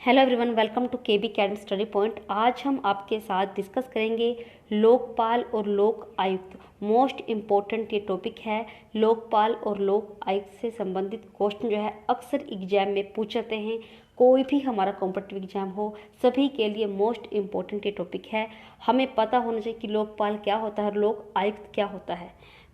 Hello everyone, welcome to KB कैडम study point. आज हम आपके साथ डिस्कस करेंगे लोकपाल और लोक आयुक्त। मोस्ट इम्पोर्टेंट ये टॉपिक है। लोकपाल और लोक आयुक्त से संबंधित क्वेश्चन जो है अक्सर एग्जाम में पूछ जाते हैं। कोई भी हमारा कॉम्पिटिटिव एग्जाम हो, सभी के लिए मोस्ट इम्पोर्टेंट ये टॉपिक है। हमें पता होना चाहिए कि लोकपाल क्या होता है और लोक आयुक्त क्या होता है।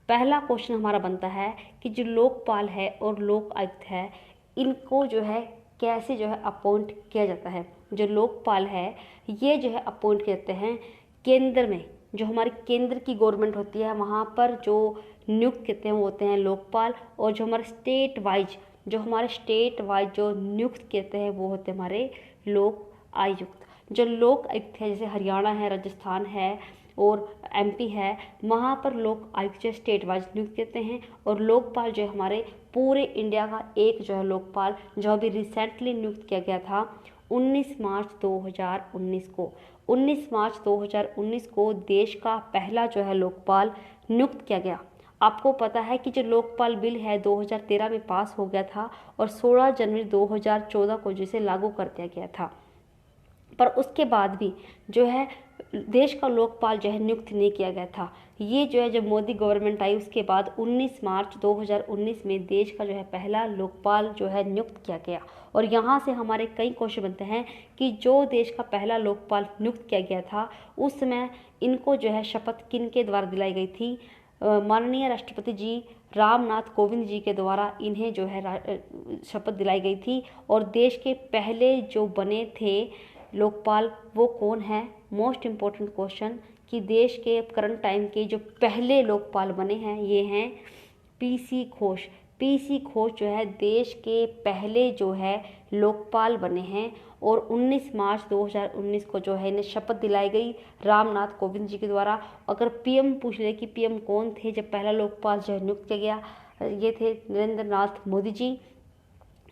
पहला क्वेश्चन हमारा बनता है कि जो लोकपाल है और लोक आयुक्त है, इनको जो है कैसे जो है अपॉइंट किया जाता है। जो लोकपाल है ये जो है अपॉइंट किए जाते हैं केंद्र में। जो हमारी केंद्र की गवर्नमेंट होती है वहाँ पर जो नियुक्त करते हैं वो होते हैं लोकपाल। और जो हमारे स्टेट वाइज जो नियुक्त करते हैं वो होते हैं हमारे लोक आयुक्त। जो लोक आयुक्त है, जैसे हरियाणा है, राजस्थान है और एमपी है, वहाँ पर लोक आयुक्त जो स्टेट वाइज नियुक्त करते हैं। और लोकपाल जो है हमारे पूरे इंडिया का एक जो है लोकपाल, जो अभी रिसेंटली नियुक्त किया गया था 19 मार्च 2019 को। 19 मार्च 2019 को देश का पहला जो है लोकपाल नियुक्त किया गया। आपको पता है कि जो लोकपाल बिल है 2013 में पास हो गया था और 16 जनवरी 2014 को जिसे लागू कर दिया गया था। पर उसके बाद भी जो है देश का लोकपाल जो है नियुक्त नहीं किया गया था। ये जो है जब मोदी गवर्नमेंट आई उसके बाद 19 मार्च 2019 में देश का जो है पहला लोकपाल जो है नियुक्त किया गया। और यहाँ से हमारे कई क्वेश्चन बनते हैं कि जो देश का पहला लोकपाल नियुक्त किया गया था उस समय इनको जो है शपथ किन के द्वारा दिलाई गई थी। माननीय राष्ट्रपति जी रामनाथ कोविंद जी के द्वारा इन्हें जो है शपथ दिलाई गई थी। और देश के पहले जो बने थे लोकपाल वो कौन है। मोस्ट इम्पोर्टेंट क्वेश्चन कि देश के करंट टाइम के जो पहले लोकपाल बने हैं ये हैं पीसी घोष। पीसी घोष जो है देश के पहले जो है लोकपाल बने हैं। और 19 मार्च 2019 को जो है इन्हें शपथ दिलाई गई रामनाथ कोविंद जी के द्वारा। अगर पीएम पूछ ले कि पीएम कौन थे जब पहला लोकपाल जो है नियुक्त किया गया, ये थे नरेंद्र नाथ मोदी जी।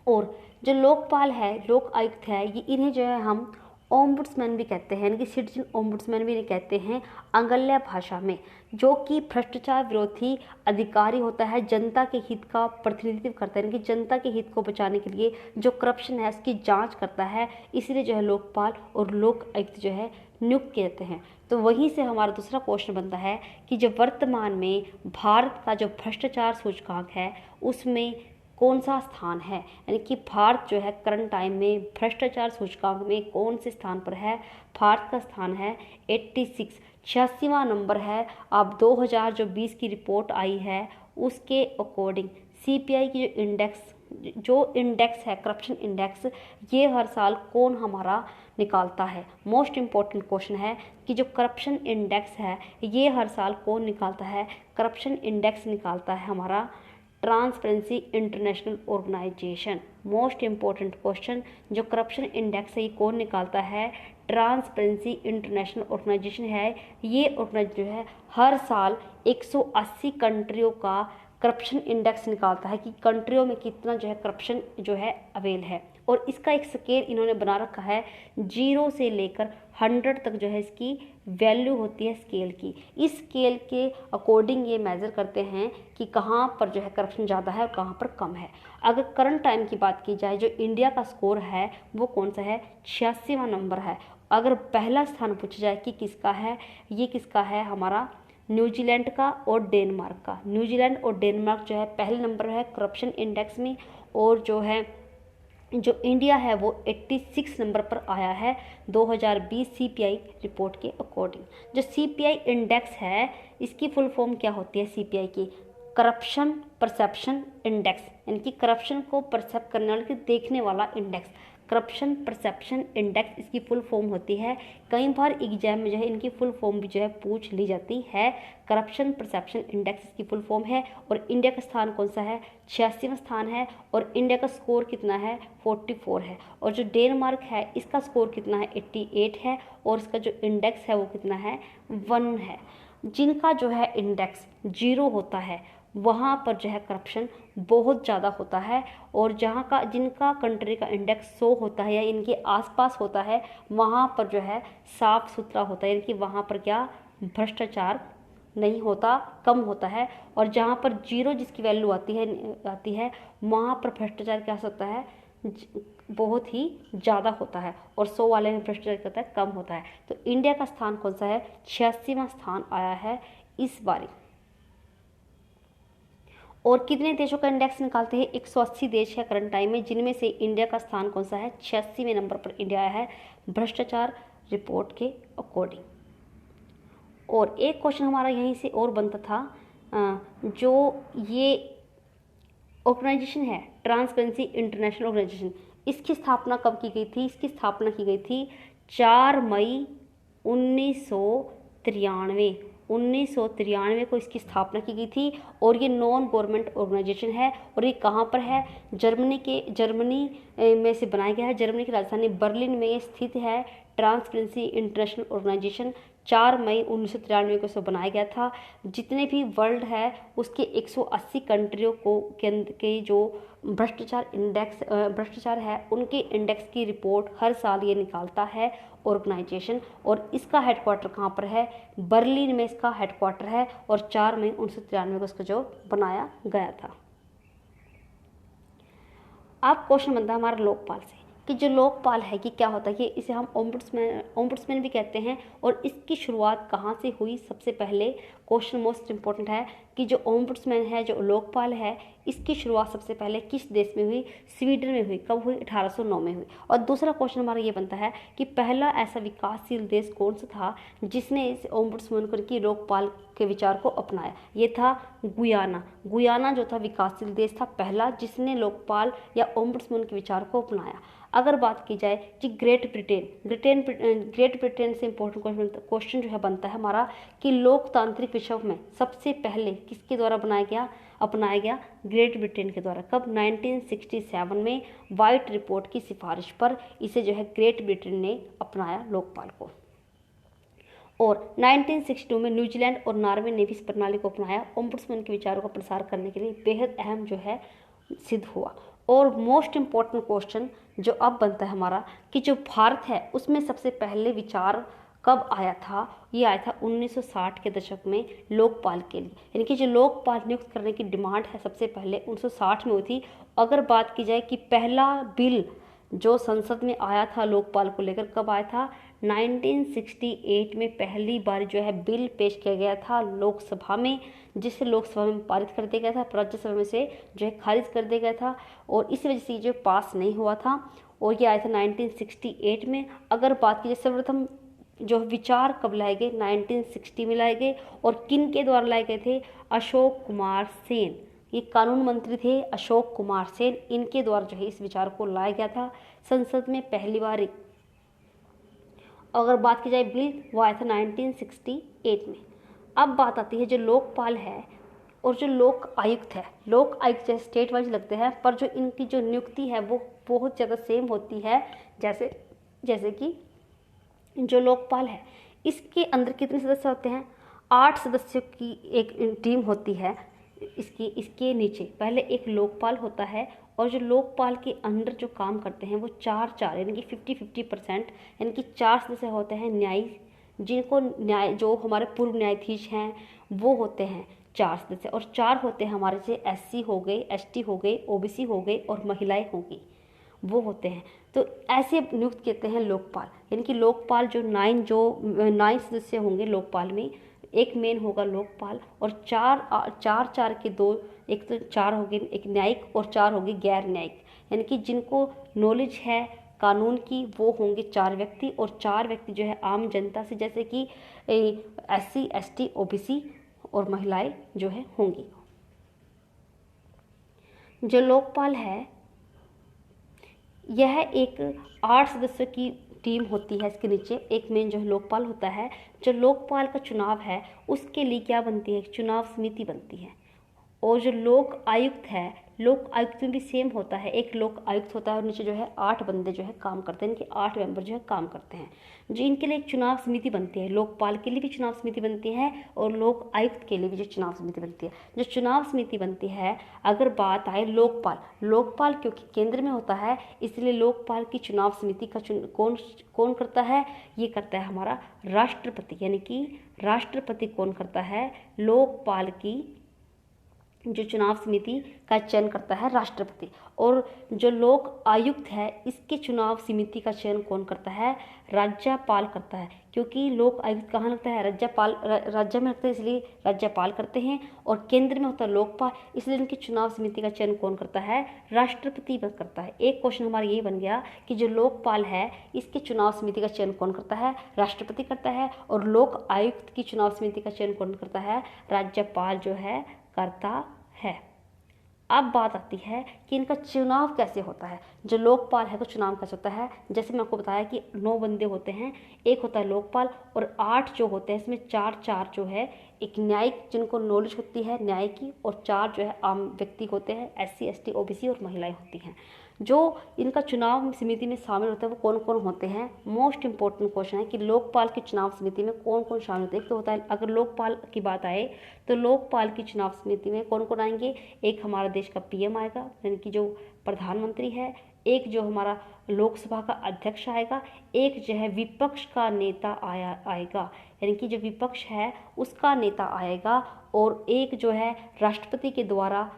और जो लोकपाल है, लोक आयुक्त है, ये इन्हें जो है हम ओम्बुड्समैन भी कहते हैं, यानी कि सिटीजन ओम्बुड्समैन भी इन्हें कहते हैं आंग्ल भाषा में। जो कि भ्रष्टाचार विरोधी अधिकारी होता है, जनता के हित का प्रतिनिधित्व करता है, यानी कि जनता के हित को बचाने के लिए जो करप्शन है उसकी जांच करता है। इसलिए जो है लोकपाल और लोक आयुक्त जो है नियुक्त किए जाते हैं। तो वहीं से हमारा दूसरा क्वेश्चन बनता है कि जो वर्तमान में भारत का जो भ्रष्टाचार सूचकांक है उसमें कौन सा स्थान है, यानी कि भारत जो है करंट टाइम में भ्रष्टाचार सूचकांक में कौन से स्थान पर है। भारत का स्थान है 86, 86वां नंबर है। अब 2020 की रिपोर्ट आई है उसके अकॉर्डिंग सीपीआई की जो इंडेक्स है करप्शन इंडेक्स, ये हर साल कौन हमारा निकालता है। मोस्ट इम्पॉर्टेंट क्वेश्चन है कि जो करप्शन इंडेक्स है ये हर साल कौन निकालता है। करप्शन इंडेक्स निकालता है हमारा Transparency International organisation. Most important question, जो करप्शन इंडेक्स है ये कौन निकालता है। ट्रांसपेरेंसी इंटरनेशनल ऑर्गेनाइजेशन है। ये ऑर्गेनाइजेशन जो है हर साल 180 कंट्रियों का करप्शन इंडेक्स निकालता है कि कंट्रियों में कितना जो है करप्शन जो है अवेल है। और इसका एक स्केल इन्होंने बना रखा है, 0 से लेकर 100 तक जो है इसकी वैल्यू होती है स्केल की। इस स्केल के अकॉर्डिंग ये मेज़र करते हैं कि कहाँ पर जो है करप्शन ज़्यादा है और कहाँ पर कम है। अगर करंट टाइम की बात की जाए, जो इंडिया का स्कोर है वो कौन सा है, 86वां नंबर है। अगर पहला स्थान पूछा जाए कि किसका है, ये किसका है, हमारा न्यूजीलैंड का और डेनमार्क का। न्यूजीलैंड और डेनमार्क जो है पहले नंबर है करप्शन इंडेक्स में। और जो इंडिया है वो 86 नंबर पर आया है 2020 सीपीआई रिपोर्ट के अकॉर्डिंग। जो सीपीआई इंडेक्स है इसकी फुल फॉर्म क्या होती है सीपीआई की, करप्शन परसेप्शन इंडेक्स, यानी कि करप्शन को परसेप्ट करने वाला, देखने वाला इंडेक्स। करप्शन परसेप्शन इंडेक्स इसकी फुल फॉर्म होती है। कई बार एग्जाम में जो है इनकी फुल फॉर्म भी जो है पूछ ली जाती है। करप्शन परसेप्शन इंडेक्स इसकी फुल फॉर्म है। और इंडिया का स्थान कौन सा है, 86वां स्थान है। और इंडिया का स्कोर कितना है, 44 है। और जो डेनमार्क है इसका स्कोर कितना है, 88 है। और इसका जो इंडेक्स है वो कितना है, 1 है। जिनका जो है इंडेक्स 0 होता है वहाँ पर जो है करप्शन बहुत ज़्यादा होता है। और जिनका कंट्री का इंडेक्स 100 होता है या इनके आसपास होता है वहाँ पर जो है साफ सुथरा होता है, यानी कि वहाँ पर क्या भ्रष्टाचार नहीं होता, कम होता है। और जहाँ पर 0 जिसकी वैल्यू आती है वहाँ पर भ्रष्टाचार क्या हो सकता है, बहुत ही ज़्यादा होता है और 100 वाले में भ्रष्टाचार करता है कम होता है। तो इंडिया का स्थान कौन सा है? 86वां स्थान आया है इस बारी। और कितने देशों का इंडेक्स निकालते हैं? 180 देश है करंट टाइम में, जिनमें से इंडिया का स्थान कौन सा है? 86वें नंबर पर इंडिया आया है भ्रष्टाचार रिपोर्ट के अकॉर्डिंग। और एक क्वेश्चन हमारा यहीं से और बनता था, जो ये ऑर्गेनाइजेशन है ट्रांसपेरेंसी इंटरनेशनल ऑर्गेनाइजेशन, इसकी स्थापना कब की गई थी? इसकी स्थापना की गई थी 4 मई 1993। 1993 को इसकी स्थापना की गई थी और ये नॉन गवर्नमेंट ऑर्गेनाइजेशन है। और ये कहाँ पर है? जर्मनी में से बनाया गया है। जर्मनी की राजधानी बर्लिन में स्थित है ट्रांसपेरेंसी इंटरनेशनल ऑर्गेनाइजेशन। 4 मई 1993 को इसे बनाया गया था। जितने भी वर्ल्ड है उसके 180 कंट्रियों के जो भ्रष्टाचार है उनके इंडेक्स की रिपोर्ट हर साल ये निकालता है ऑर्गेनाइजेशन। और इसका हेडक्वार्टर कहाँ पर है? बर्लिन में इसका हेडक्वार्टर है और 4 मई 1993 को इसको जो बनाया गया था। अब क्वेश्चन बनता है हमारा लोकपाल से कि जो लोकपाल है कि क्या होता है? ये इसे हम ओम्बुड्समैन भी कहते हैं। और इसकी शुरुआत कहाँ से हुई? सबसे पहले क्वेश्चन मोस्ट इम्पोर्टेंट है कि जो ओम्बुड्समैन है, जो लोकपाल है, इसकी शुरुआत सबसे पहले किस देश में हुई? स्वीडन में हुई। कब हुई? 1809 में हुई। और दूसरा क्वेश्चन हमारा ये बनता है कि पहला ऐसा विकासशील देश कौन सा था जिसने इस ओम्बुड्समैन की लोकपाल के विचार को अपनाया? ये था गुयाना। गुयाना जो था विकासशील देश था पहला जिसने लोकपाल या ओम्बुड्समैन के विचार को अपनाया। अगर बात की जाए कि ग्रेट ब्रिटेन से इम्पोर्टेंट क्वेश्चन जो है बनता है हमारा कि लोकतांत्रिक विश्व में सबसे पहले किसके द्वारा अपनाया गया? ग्रेट ब्रिटेन के द्वारा। कब? 1967 में वाइट रिपोर्ट की सिफारिश पर इसे जो है ग्रेट ब्रिटेन ने अपनाया लोकपाल को। और 1962 में न्यूजीलैंड और नॉर्वे ने भी इस प्रणाली को अपनाया। ओम्बुड्समैन के विचारों का प्रसार करने के लिए बेहद अहम जो है सिद्ध हुआ। और मोस्ट इम्पॉर्टेंट क्वेश्चन जो अब बनता है हमारा कि जो भारत है उसमें सबसे पहले विचार कब आया था? ये आया था 1960 के दशक में लोकपाल के लिए। यानी कि जो लोकपाल नियुक्त करने की डिमांड है सबसे पहले 1960 में हुई थी। अगर बात की जाए कि पहला बिल जो संसद में आया था लोकपाल को लेकर कब आया था? 1968 में पहली बार जो है बिल पेश किया गया था लोकसभा में, जिसे लोकसभा में पारित कर दिया गया था, राज्यसभा में से जो है खारिज कर दिया गया था और इस वजह से ये जो पास नहीं हुआ था। और ये आया था 1968 में। अगर बात की जाए सर्वप्रथम जो विचार कब लाए गए? 1960 में लाए गए। और किन के द्वारा लाए गए थे? अशोक कुमार सेन, ये कानून मंत्री थे अशोक कुमार सेन, इनके द्वारा जो है इस विचार को लाया गया था संसद में पहली बार। अगर बात की जाए बिल वो आया था 1968 में। अब बात आती है जो लोकपाल है और जो लोक आयुक्त है। लोक आयुक्त जैसे स्टेट वाइज लगते हैं पर जो इनकी जो नियुक्ति है वो बहुत ज़्यादा सेम होती है। जैसे कि जो लोकपाल है इसके अंदर कितने सदस्य होते हैं? 8 सदस्यों की एक टीम होती है। इसके नीचे पहले एक लोकपाल होता है और जो लोकपाल के अंदर जो काम करते हैं वो 4 यानी कि 50-50% यानी कि 4 सदस्य होते हैं न्यायिक, जिनको जो हमारे पूर्व न्यायाधीश हैं वो होते हैं 4 सदस्य। और 4 होते हैं हमारे से SC हो गए, ST हो गए, OBC हो गए और महिलाएं होंगी, वो होते हैं। तो ऐसे नियुक्त कहते हैं लोकपाल। यानी कि लोकपाल जो 9 सदस्य होंगे लोकपाल में, एक मेन होगा लोकपाल और चार के दो, एक तो 4 हो गए एक न्यायिक और 4 हो गए गैर न्यायिक। यानी कि जिनको नॉलेज है कानून की वो होंगे 4 व्यक्ति और 4 व्यक्ति जो है आम जनता से, जैसे कि SC ST OBC और महिलाएं जो है होंगी। जो लोकपाल है यह एक 8 सदस्यों की टीम होती है। इसके नीचे एक मेन जो है लोकपाल होता है। जो लोकपाल का चुनाव है उसके लिए क्या बनती है? चुनाव समिति बनती है। और जो लोक आयुक्त है, लोक आयुक्त में भी सेम होता है, एक लोक आयुक्त होता है और नीचे जो है 8 बंदे जो है काम करते हैं, इनके 8 मेंबर जो है काम करते हैं। जो इनके लिए एक चुनाव समिति बनती है, लोकपाल के लिए भी चुनाव समिति बनती है और लोक आयुक्त के लिए भी जो चुनाव समिति बनती है। जो चुनाव समिति बनती है, अगर बात आए लोकपाल क्योंकि केंद्र में होता है इसलिए लोकपाल की चुनाव समिति का कौन करता है? ये करता है हमारा राष्ट्रपति। यानी कि राष्ट्रपति कौन करता है? लोकपाल की जो चुनाव समिति का चयन करता है राज्यपति, और जो लोक आयुक्त है इसके चुनाव समिति का चयन कौन करता है? राज्यपाल करता है, क्योंकि लोक आयुक्त कहाँ लगता है? राज्य में लगता है, इसलिए राज्यपाल करते हैं, और केंद्र में होता है लोकपाल, इसलिए उनकी चुनाव समिति का चयन कौन करता है? राष्ट्रपति करता है। एक क्वेश्चन हमारा ये बन गया कि जो लोकपाल है इसके चुनाव समिति का चयन कौन करता है? राष्ट्रपति करता है, और लोक आयुक्त की चुनाव समिति का चयन कौन करता है? राज्यपाल जो है करता है। अब बात आती है कि इनका चुनाव कैसे होता है। जो लोकपाल है तो चुनाव कैसे होता है? जैसे मैं आपको बताया कि 9 बंदे होते हैं, एक होता है लोकपाल, और 8 जो होते हैं इसमें 4 जो है, एक न्यायिक जिनको नॉलेज होती है न्याय की, और 4 जो है आम व्यक्ति होते हैं, SC ST OBC और महिलाएं होती हैं। जो इनका चुनाव समिति में शामिल होता है वो कौन कौन होते हैं? मोस्ट इंपॉर्टेंट क्वेश्चन है कि लोकपाल की चुनाव समिति में कौन कौन शामिल होते हैं। एक तो होता है, अगर लोकपाल की बात आए तो लोकपाल की चुनाव समिति में कौन कौन आएंगे? एक हमारा देश का PM आएगा, यानी कि जो प्रधानमंत्री है, एक जो हमारा लोकसभा का अध्यक्ष आएगा, एक जो है विपक्ष का नेता आएगा, यानी कि जो विपक्ष है उसका नेता आएगा, और एक जो है राष्ट्रपति के द्वारा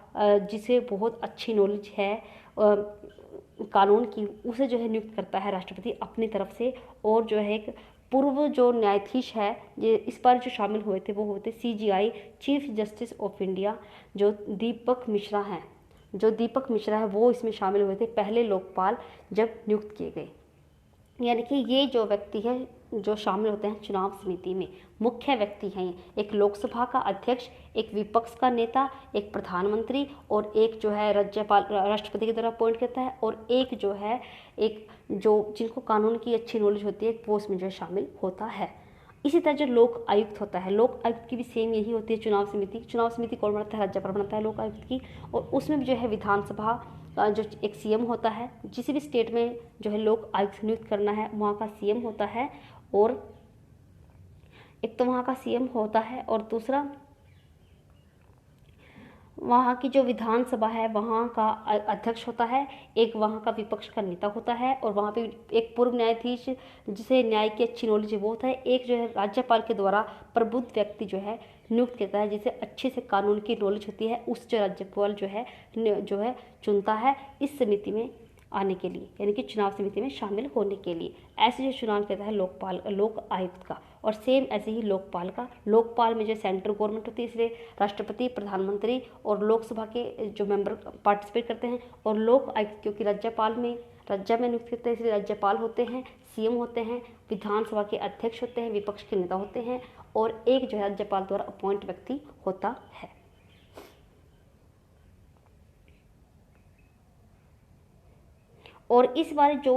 जिसे बहुत अच्छी नॉलेज है कानून की, उसे जो है नियुक्त करता है राष्ट्रपति अपनी तरफ से। और जो है एक पूर्व जो न्यायाधीश है, ये इस बार जो शामिल हुए थे वो होते CJI chief justice of India, जो दीपक मिश्रा हैं। जो दीपक मिश्रा है वो इसमें शामिल हुए थे पहले लोकपाल जब नियुक्त किए गए। यानी कि ये जो व्यक्ति है जो शामिल होते हैं चुनाव समिति में, मुख्य व्यक्ति हैं ये। एक लोकसभा का अध्यक्ष, एक विपक्ष का नेता, एक प्रधानमंत्री, और एक जो है राज्यपाल राष्ट्रपति के द्वारा अपॉइंट करता है, और एक जो है एक जो जिनको कानून की अच्छी नॉलेज होती है वो इसमें जो है शामिल होता है। इसी तरह जो लोक आयुक्त होता है, लोक आयुक्त की भी सेम यही होती है चुनाव समिति। चुनाव समिति कौन बनाता है? राज्यपाल बनाता है लोक आयुक्त की, और उसमें भी जो है विधानसभा जो एक CM होता है। जिस भी स्टेट में जो है लोक आयुक्त नियुक्त करना है वहाँ का CM होता है, और एक तो वहाँ का CM होता है, और दूसरा वहाँ की जो विधानसभा है वहाँ का अध्यक्ष होता है, एक वहाँ का विपक्ष का नेता होता है, और वहाँ पे एक पूर्व न्यायाधीश जिसे न्याय की अच्छी नॉलेज है वो होता है, एक जो है राज्यपाल के द्वारा प्रबुद्ध व्यक्ति जो है नियुक्त करता है, जिसे अच्छे से कानून की नॉलेज होती है, उस जो राज्यपाल जो है चुनता है इस समिति में आने के लिए, यानी कि चुनाव समिति में शामिल होने के लिए। ऐसे जो चुनाव कहता है लोक आयुक्त का, और सेम ऐसे ही लोकपाल का। लोकपाल में जो सेंट्रल गवर्नमेंट होती है, इसलिए राष्ट्रपति, प्रधानमंत्री और लोकसभा के जो मेंबर पार्टिसिपेट करते हैं, और लोक आयुक्त क्योंकि राज्य में नियुक्त करते हैं इसलिए राज्यपाल होते हैं, CM होते हैं, विधानसभा के अध्यक्ष होते हैं, विपक्ष के नेता होते हैं, और एक जो है राज्यपाल द्वारा अपॉइंट व्यक्ति होता है। और इस बार जो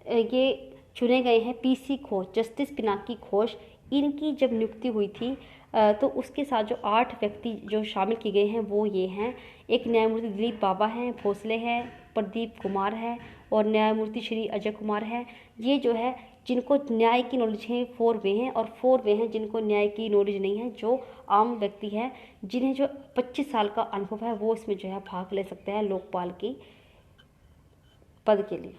ये चुने गए हैं PC घोष, जस्टिस पिनाकी घोष, इनकी जब नियुक्ति हुई थी तो उसके साथ जो 8 व्यक्ति जो शामिल किए गए हैं वो ये हैं। एक न्यायमूर्ति दिलीप बाबा हैं, भोसले हैं, प्रदीप कुमार है, और न्यायमूर्ति श्री अजय कुमार है। ये जो है जिनको न्याय की नॉलेज है 4 वे हैं, और 4 वे हैं जिनको न्याय की नॉलेज नहीं है, जो आम व्यक्ति हैं, जिन्हें जो 25 साल का अनुभव है वो इसमें जो है भाग ले सकते हैं लोकपाल की पद के लिए।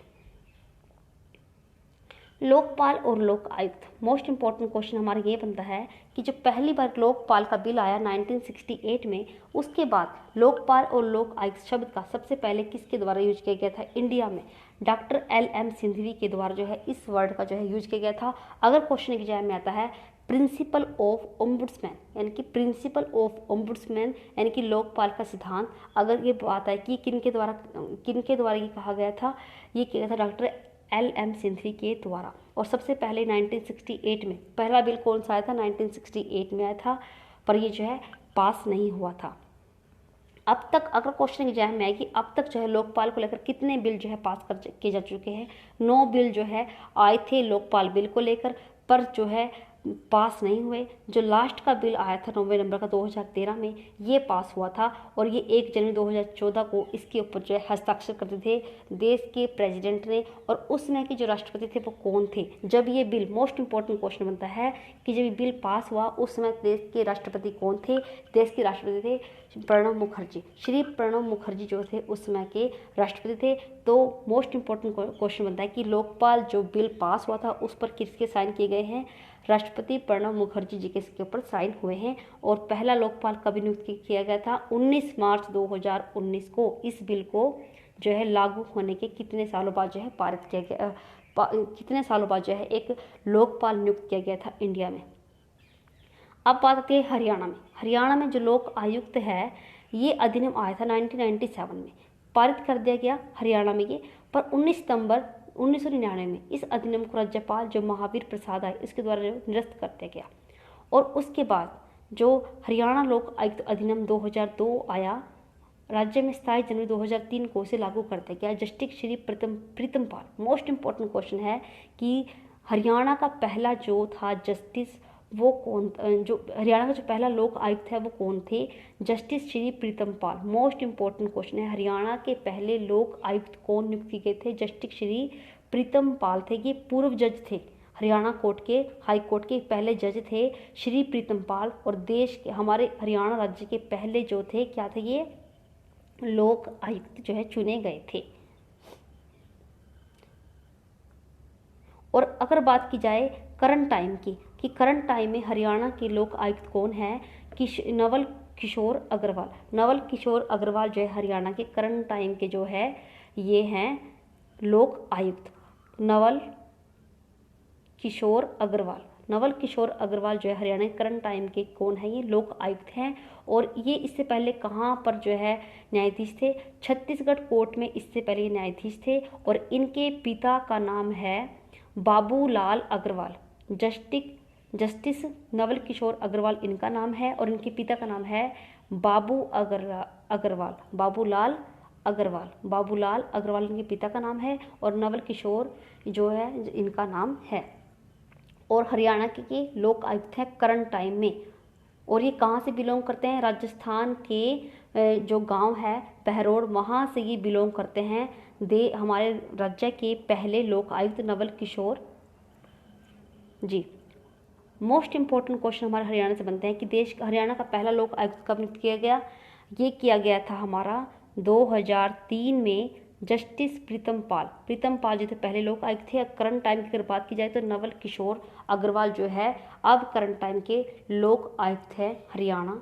लोकपाल और लोक आयुक्त, मोस्ट इंपॉर्टेंट क्वेश्चन हमारा ये बनता है कि जब पहली बार लोकपाल का बिल आया 1968 में, उसके बाद लोकपाल और लोक आयुक्त शब्द का सबसे पहले किसके द्वारा यूज किया गया था इंडिया में? डॉक्टर LM सिंघवी के द्वारा जो है इस वर्ड का जो है यूज किया गया था। अगर क्वेश्चन एग्जाम में आता है प्रिंसिपल ऑफ ओम्बुड्समैन, यानी कि प्रिंसिपल ऑफ ओम्बुड्समैन यानी कि लोकपाल का सिद्धांत, अगर ये बात है कि किनके द्वारा ये कहा गया था, ये किया गया था डॉक्टर LM सिंघवी के द्वारा। और सबसे पहले 1968 में पहला बिल कौन सा आया था? 1968 में आया था, पर ये जो है पास नहीं हुआ था। अब तक अगर क्वेश्चन एग्जाम में आए कि अब तक जो है लोकपाल को लेकर कितने बिल जो है पास किए जा चुके हैं, 9 बिल जो है आए थे लोकपाल बिल को लेकर, पर जो है पास नहीं हुए। जो लास्ट का बिल आया था 9 नवंबर का 2013 में, ये पास हुआ था, और ये 1 जनवरी 2014 को इसके ऊपर जो है हस्ताक्षर करते थे देश के प्रेसिडेंट ने। और उस समय के जो राष्ट्रपति थे वो कौन थे जब ये बिल, मोस्ट इंपॉर्टेंट क्वेश्चन बनता है कि जब ये बिल पास हुआ उस समय देश के राष्ट्रपति कौन थे? देश के राष्ट्रपति थे प्रणब मुखर्जी, श्री प्रणब मुखर्जी जो थे उस समय के राष्ट्रपति थे। तो मोस्ट इंपॉर्टेंट क्वेश्चन बनता है कि लोकपाल जो बिल पास हुआ था उस पर किसके साइन किए गए हैं? राष्ट्रपति प्रणब मुखर्जी जी के इसके ऊपर साइन हुए हैं। और पहला लोकपाल कब नियुक्त किया गया था? 19 मार्च 2019 को। इस बिल को जो है लागू होने के कितने सालों बाद जो है पारित किया गया, कितने सालों बाद जो है एक लोकपाल नियुक्त किया गया था इंडिया में। अब बात आती है हरियाणा में। हरियाणा में जो लोक आयुक्त है, ये अधिनियम आया था 1997 में, पारित कर दिया गया हरियाणा में ये। पर 19 सितंबर 1999 में इस अधिनियम को राज्यपाल जो महावीर प्रसाद आए, इसके द्वारा निरस्त कर दिया गया। और उसके बाद जो हरियाणा लोक आयुक्त अधिनियम 2002 आया, राज्य में 27 जनवरी 2003 को उसे लागू कर दिया गया। जस्टिस श्री प्रीतम पाल। मोस्ट इंपॉर्टेंट क्वेश्चन है कि हरियाणा का पहला जो था जस्टिस, वो कौन, जो हरियाणा का जो पहला लोक आयुक्त है वो कौन थे? जस्टिस श्री प्रीतम पाल। मोस्ट इंपॉर्टेंट क्वेश्चन है, हरियाणा के पहले लोक आयुक्त कौन नियुक्त किए गए थे? जस्टिस श्री प्रीतम पाल थे। ये पूर्व जज थे, हरियाणा कोर्ट के, हाई कोर्ट के पहले जज थे श्री प्रीतम पाल। और देश के, हमारे हरियाणा राज्य के पहले जो थे, क्या थे? ये लोक आयुक्त जो है चुने गए थे। और अगर बात की जाए करंट टाइम की, कि करंट टाइम में हरियाणा के लोक आयुक्त कौन है? नवल किशोर अग्रवाल। नवल किशोर अग्रवाल जो है हरियाणा के करंट टाइम के जो है ये हैं लोक आयुक्त। नवल किशोर अग्रवाल। नवल किशोर अग्रवाल जो है हरियाणा के करंट टाइम के कौन है? ये लोक आयुक्त हैं। और ये इससे पहले कहाँ पर जो है न्यायाधीश थे? छत्तीसगढ़ कोर्ट में इससे पहले ये न्यायाधीश थे। और इनके पिता का नाम है बाबूलाल अग्रवाल। जस्टिस नवल किशोर अग्रवाल इनका नाम है, और इनके पिता का नाम है अग्रवाल, बाबूलाल अग्रवाल इनके पिता का नाम है, और नवल किशोर जो है इनका नाम है। और हरियाणा के लोक आयुक्त हैं करंट टाइम में। और ये कहाँ से बिलोंग करते हैं? राजस्थान के जो गांव है बहरोड, वहाँ से ये बिलोंग करते हैं। हमारे राज्य के पहले लोक आयुक्त नवल किशोर जी। मोस्ट इंपॉर्टेंट क्वेश्चन हमारे हरियाणा से बनते हैं कि हरियाणा का पहला लोक आयुक्त कब नियुक्त किया गया? ये किया गया था हमारा 2003 में जस्टिस प्रीतम पाल जो थे पहले लोक आयुक्त थे। करंट टाइम की अगर बात की जाए तो नवल किशोर अग्रवाल जो है अब करंट टाइम के लोक आयुक्त है हरियाणा